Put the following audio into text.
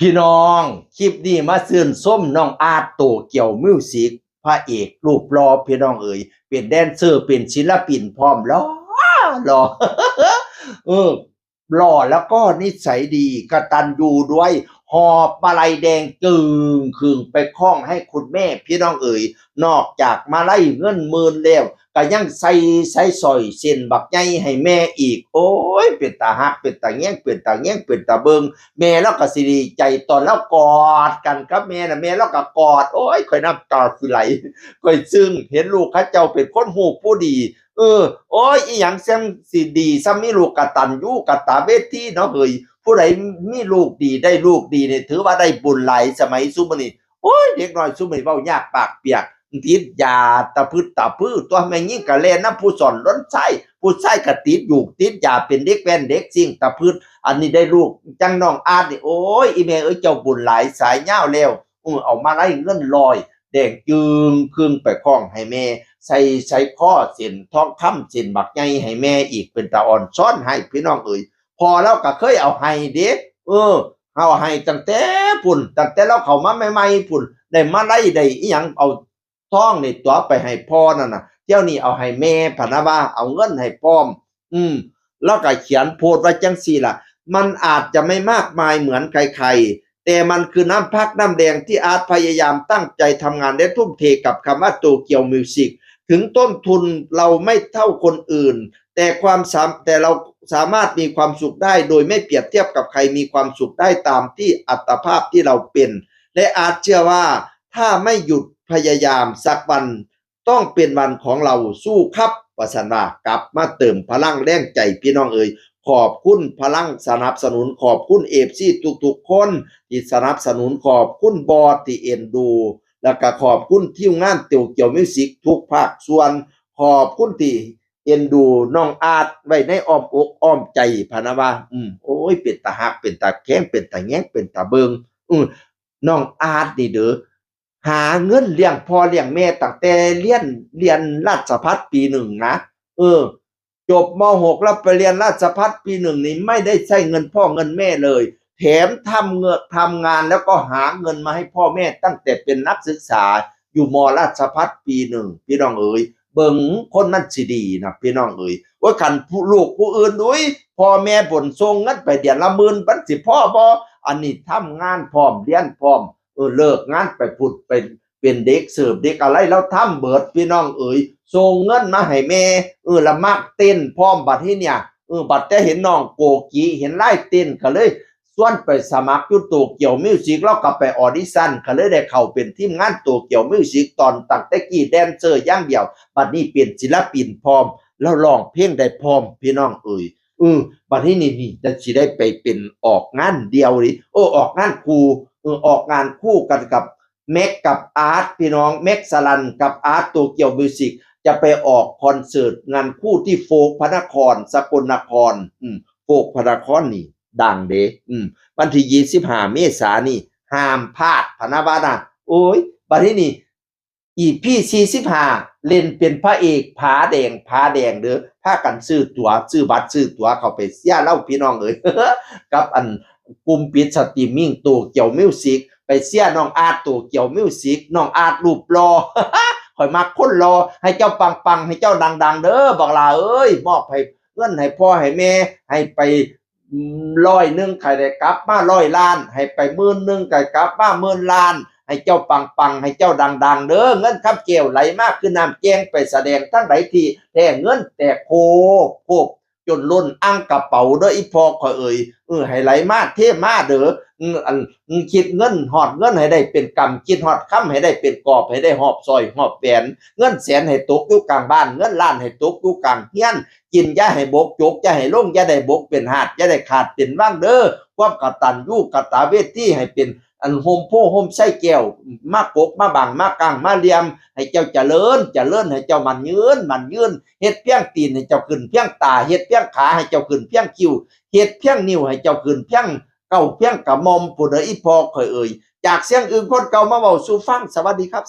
พี่น้องคลิปนี้มาซื่นส้มน้องอาร์ตโตเกียวมิวสิกพระเอกรูปหล่อพี่น้องเอ๋ยเป็นแดนเซอร์เป็นศิลปินพร้อมหล่อหล่อ เออหล่อแล้วก็นิสัยดีกตัญญูด้วยหอบมาลัยแดงจึงขึงไปคล้องให้คุณแม่พี่น้องเอ๋ยนอกจากมาลัยเงินหมื่นแล้วก็ยังใส่สร้อยเส้นบักใหญ่ให้แม่อีกโอ้ยเป็นตาฮักเป็นตาแง้งเป็นตาแง้งเป็นตาเบิงแม่แล้วก็สิดีใจตอนแล้วกอดกันกับแม่น่ะแม่แล้วก็กอดโอ้ยข่อยน้ำตาสิไหลข่อยซึ้งเห็นลูกเขาเจ้าเป็นคนฮู้ผู้ดีโอ้ยอีหยังแซมสิดีซ้ำมีลูกกตัญญูกตเวทีเนาะเฮ้ยผู้ใดมีลูกดีได้ลูกดีนี่ถือว่าได้บุญหลายสมัยซุมื้อนี้โอ้ยเด็กน้อยซุมื้อนี้เว้ายากปากเปียกติดยาตะพึดตะพือตัวแม่งยิ่งก็แล่นนำผู้สอนล้นไส้ผู้ชายก็ติดอยู่ติดยาเป็นเด็กแว้นเด็กซิ่งตะพืดอันนี้ได้ลูกจังน้องอาร์ตนี่โอ้ยอีแม่เอ้ยเจ้าบุญหลายสายยาวแล้วเอามาไล่เงินลอยแดงจึงครึ่งไปคล้องให้แม่ใส่ข้อเส้นทองคำเส้นบักใหญ่ให้แม่อีกเป็นตาอ่อนซ้อนให้พี่น้องเอ๋ยพอแล้วก็เคยเอาให้เด็กเอาให้ตั้งแต่พุ่นตั้งแต่เราเข้ามาใหม่ๆพุ่นได้มาไล่ได้อีหยังเอาทองนี่ตัวไปให้พ่อนั่นน่ะเที่ยวนี้เอาให้แม่พะนะว่าเอาเงินให้พร้อมแล้วก็เขียนโพสต์ไว้จังซี่ล่ะมันอาจจะไม่มากมายเหมือนใครๆแต่มันคือน้ำพักน้ำแดงที่อาร์ตพยายามตั้งใจทำงานและทุ่มเทกับคำว่าโตเกียวมิวสิกถึงต้นทุนเราไม่เท่าคนอื่นแต่เราสามารถมีความสุขได้โดยไม่เปรียบเทียบกับใครมีความสุขได้ตามที่อัตภาพที่เราเป็นและอาร์ตเชื่อว่าถ้าไม่หยุดพยายามสักวันต้องเป็นวันของเราสู้ครับว่าซั่นว่ากลับมาเติมพลังแรงใจพี่น้องเอ๋ยขอบคุณพลังสนับสนุนขอบคุณ FC ทุกๆคนที่สนับสนุนขอบคุณบอสที่เอ็นดูแล้วก็ขอบคุณทีมงานโตเกียวมิวสิกทุกภาคส่วนขอบคุณที่เอ็นดูน้องอาร์ตไว้ในอ้อมอกอ้อมใจพะนะว่าโอ้ยเป็นตาฮักเป็นตาแข้งเป็นตาแง้งเป็นตาเบิงน้องอาร์ตนี่เด้อหาเงินเลี้ยงพ่อเลี้ยงแม่ตั้งแต่เรียนราชภัฏปี1นะจบม.6 แล้วไปเรียนราชภัฏปี1นี่ไม่ได้ใช้เงินพ่อเงินแม่เลยแถมทำงานแล้วก็หาเงินมาให้พ่อแม่ตั้งแต่เป็นนักศึกษาอยู่ม.ราชภัฏปี1พี่น้องเอ๋ยเบิ่งคนมันสิดีนะพี่น้องเอ๋ยว่าคันผู้ลูกผู้อื่นดุยพ่อแม่บ่นส่งเงินไปเดือนละหมื่นมันสิพอบ่อันนี้ทำงานพร้อมเรียนพร้อมเลิกงานไปพุดเป็นเด็กเสิร์ฟเด็กอะไรแล้วทำเบิดพี่น้องเอ๋ยส่งเงินมาให้แม่ละมักเต้นพร้อมบัดที่เนี่ยบัดแต่เห็นน้องโกกีเห็นไล่เต้นก็เลยส่วนไปสมัครอยู่โตเกียวมิวสิกแล้วก็ไปออดิชั่นก็เลยได้เข้าเป็นทีมงานโตเกียวมิวสิกตอนตั้งแต่กี้แดนเซอร์อย่างเดียวบัดนี้เป็นศิลปินพร้อมแล้วร้องเพลงได้พร้อมพี่น้องเอ๋ยบัดนี้นี่จะสิได้ไปเป็นออกงานเดียวดิออกงานคู่ออกงานคู่กันกับแม็กกับอาร์ตพี่น้องแม็กสลันกับอาร์ตโตเกียวมิวสิกจะไปออกคอนเสิร์ตงานคู่ที่โฟกพระนครสกลนครโฟกพระนครนี่ดังเด้วันที่25เมษายนนี่ห้ามพลาดพะนะว่านะโอ้ยบัดนี้นี่EP 45เล่นเป็นพระเอกผาแดงเด้อพากันซื้อตั๋วซื้อบัตรซื้อตั๋วเข้าไปเสียเล่าพี่น้องเอ้ย กับอันกลุ่มปิดสตรีมมิ่งโตเกียวมิวสิกไปเสียน้องอาร์ตโตเกียวมิวสิกน้องอาร์ตรูปหล่อ ข่อยมักคนรอให้เจ้าปังๆให้เจ้าดังๆเด้อบักหลาเอ้ยมอบให้เงินให้พ่อให้แม่ให้ไป100ใครได้กลับมา100ล้านให้ไป10,000ใครกลับมา10,000ล้านให้เจ้าปังๆให้เจ้าดังๆเด้อเงินคำแก้วไหลมากคือน้ำแจ้งไปแสดงทั้งหลายที่แท้เงินแตกโคกจนล้นอั้งกระเป๋าเด้ออีพ่อข่อยเอ่ยให้ไหลมาเทมาเด้อคิดเงินฮอดเงินให้ได้เป็นกำคิดฮอดค่ำให้ได้เป็นกอบให้ได้หอบซอยหอบแหวนเงินแสนให้ตกอยู่กลางบ้านเงินล้านให้ตกอยู่กลางเฮียนกินอย่าให้บกจกอย่าให้ลงอย่าได้บกเป็นหาดอย่าได้ขาดเป็นว่างเด้อความกตัญญูกตเวทีให้เป็นอันโฮมโพโฮมไส้แก้วมากกมาบังมากลางมาเลียมให้เจ้าเจริญให้เจ้ามันยืนเฮ็ดเพียงตีนให้เจ้าขึ้นเพียงตาเฮ็ดเพียงขาให้เจ้าขึ้นเพียงคิ้วเฮ็ดเพียงนิ้วให้เจ้าขึ้นเพียงเก้าเพียงกะมอมผู้ใดอีพอข่อยเอ่ยจากเสียงอื่นคนเก่ามาเว้าสู่ฟังสวัสดีครับ